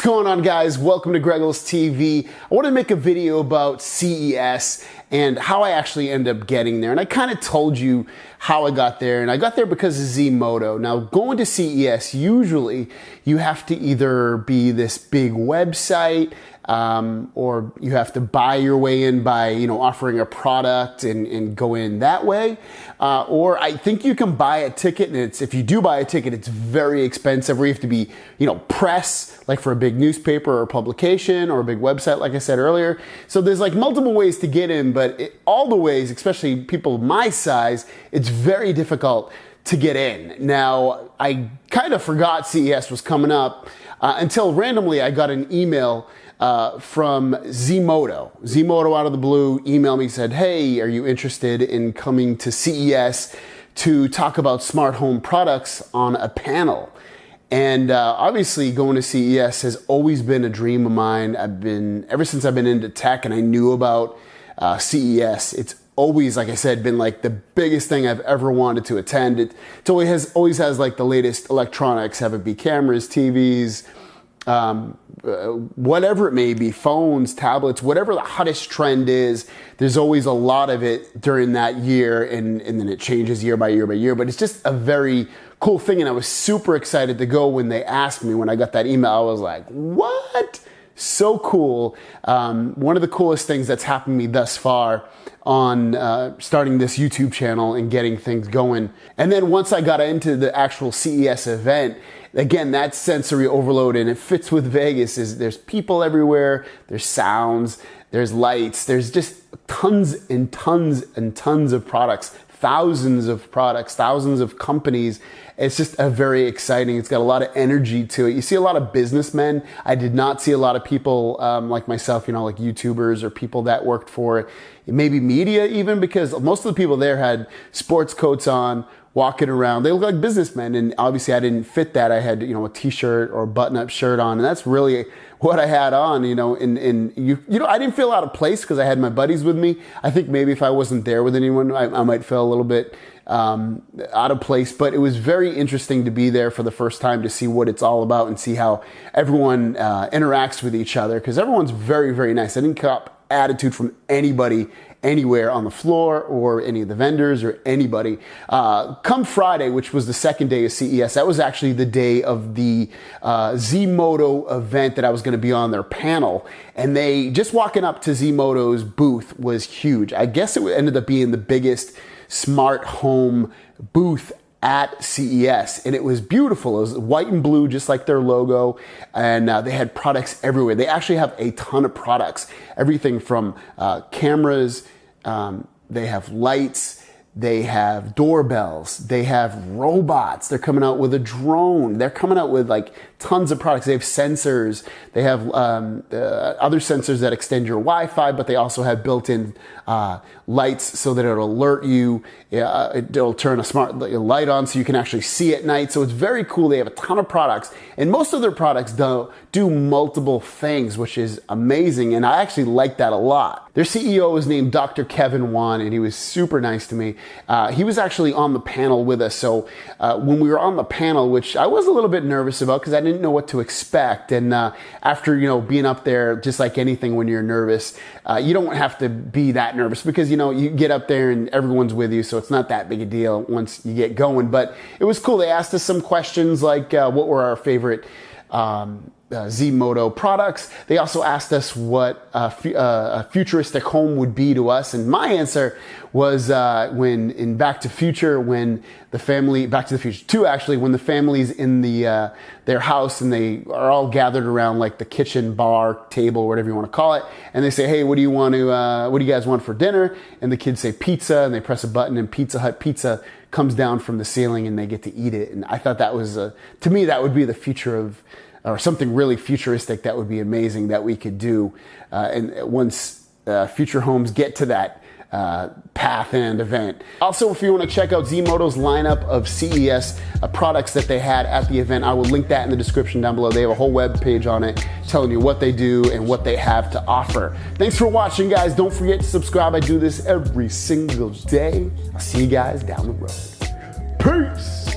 going on, guys? Welcome to Greggles TV. I want to make a video about CES and how I actually ended up getting there. And I kind of told you how I got there, and I got there because of Zmodo. Now, going to CES, usually you have to either be this big website, or you have to buy your way in by, offering a product and go in that way. Or I think you can buy a ticket, and if you do buy a ticket, it's very expensive, where you have to be, press, like for a big newspaper or publication or a big website, like I said earlier. So there's like multiple ways to get in, but all the ways, especially people my size, it's very difficult to get in. Now, I kind of forgot CES was coming up until randomly I got an email from Zmodo. Zmodo out of the blue emailed me, said, "Hey, are you interested in coming to CES to talk about smart home products on a panel?" And obviously going to CES has always been a dream of mine. Ever since I've been into tech and I knew about CES, it's always, like I said, been like the biggest thing I've ever wanted to attend. It always has like the latest electronics, have it be cameras, TVs, whatever it may be, phones, tablets, whatever the hottest trend is, there's always a lot of it during that year, and then it changes year by year by year. But it's just a very cool thing, and I was super excited to go when they asked me. When I got that email, I was like, what? So cool. One of the coolest things that's happened to me thus far on starting this YouTube channel and getting things going. And then once I got into the actual CES event, again, that sensory overload, and it fits with Vegas, is there's people everywhere, there's sounds, there's lights, there's just tons and tons and tons of products, thousands of products, thousands of companies. It's just exciting. It's got a lot of energy to it. You see a lot of businessmen. I did not see a lot of people like myself, like YouTubers or people that worked for maybe media even, because most of the people there had sports coats on, walking around. They look like businessmen, and obviously I didn't fit that. I had, a t-shirt or a button-up shirt on, and that's really what I had on, and I didn't feel out of place because I had my buddies with me. I think maybe if I wasn't there with anyone, I might feel a little bit out of place, but it was very interesting to be there for the first time to see what it's all about and see how everyone interacts with each other, because everyone's very, very nice. I didn't cop attitude from anybody anywhere on the floor or any of the vendors or anybody. Come Friday, which was the second day of CES, that was actually the day of the Zmodo event that I was going to be on their panel. And just walking up to Zmodo's booth was huge. I guess it ended up being the biggest smart home booth at CES, and it was beautiful. It was white and blue, just like their logo, and they had products everywhere. They actually have a ton of products, everything from cameras, they have lights, they have doorbells, they have robots, they're coming out with a drone, they're coming out with like tons of products. They have sensors, they have other sensors that extend your Wi-Fi, but they also have built-in lights so that it'll alert you. It'll turn a smart light on so you can actually see at night. So it's very cool. They have a ton of products, and most of their products do multiple things, which is amazing, and I actually like that a lot. Their CEO is named Dr. Kevin Wan, and he was super nice to me. He was actually on the panel with us. So when we were on the panel, which I was a little bit nervous about because I didn't know what to expect, and after being up there, just like anything, when you're nervous, you don't have to be that nervous, because you get up there and everyone's with you, so it's not that big a deal once you get going. But it was cool. They asked us some questions like what were our favorite Zmodo products. They also asked us what a futuristic home would be to us, and my answer was when in Back to the Future 2, actually, when the family's in their house and they are all gathered around like the kitchen, bar, table, whatever you want to call it, and they say, "Hey, what do you guys want for dinner?" And the kids say pizza, and they press a button, and Pizza Hut pizza comes down from the ceiling, and they get to eat it. And I thought that was to me, that would be the future of, or something really futuristic that would be amazing that we could do. And once future homes get to that path and event. Also, if you want to check out Zmodo's lineup of CES products that they had at the event, I will link that in the description down below. They have a whole web page on it telling you what they do and what they have to offer. Thanks for watching, guys. Don't forget to subscribe. I do this every single day. I'll see you guys down the road. Peace.